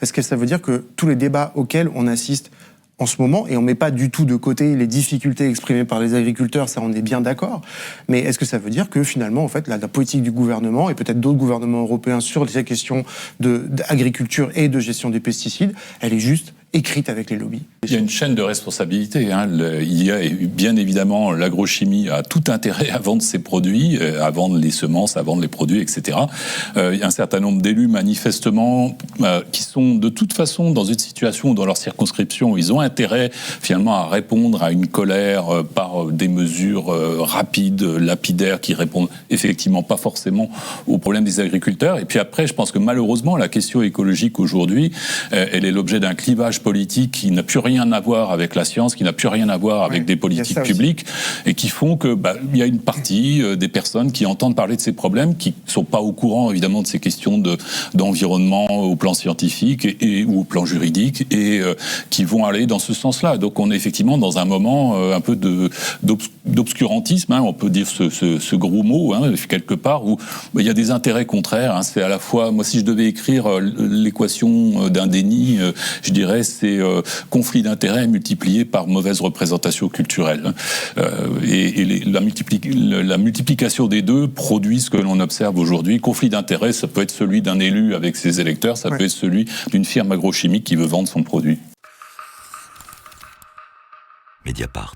Est-ce que ça veut dire que tous les débats auxquels on assiste en ce moment, et on ne met pas du tout de côté les difficultés exprimées par les agriculteurs, ça on est bien d'accord, mais est-ce que ça veut dire que finalement, en fait, la politique du gouvernement, et peut-être d'autres gouvernements européens sur ces questions d'agriculture et de gestion des pesticides, elle est juste écrite avec les lobbies? Il y a une chaîne de responsabilité. Il y a bien évidemment l'agrochimie a tout intérêt à vendre ses produits, à vendre les semences, à vendre les produits, etc. Il y a un certain nombre d'élus manifestement qui sont de toute façon dans une situation où dans leur circonscription où ils ont intérêt finalement à répondre à une colère par des mesures rapides, lapidaires, qui répondent effectivement pas forcément aux problèmes des agriculteurs. Et puis après, je pense que malheureusement la question écologique aujourd'hui, elle est l'objet d'un clivage politique qui n'a plus rien à voir avec la science, qui n'a plus rien à voir avec des politiques publiques, et qui font que il y a une partie des personnes qui entendent parler de ces problèmes, qui sont pas au courant évidemment de ces questions d'environnement au plan scientifique ou au plan juridique, et qui vont aller dans ce sens-là. Donc on est effectivement dans un moment un peu d'obscurantisme, on peut dire ce gros mot, quelque part, où il y a des intérêts contraires. C'est à la fois, moi si je devais écrire l'équation d'un déni, je dirais c'est conflit d'intérêts multiplié par mauvaise représentation culturelle. La multiplication des deux produit ce que l'on observe aujourd'hui. Conflit d'intérêts, ça peut être celui d'un élu avec ses électeurs, ça peut être celui d'une firme agrochimique qui veut vendre son produit. Mediapart.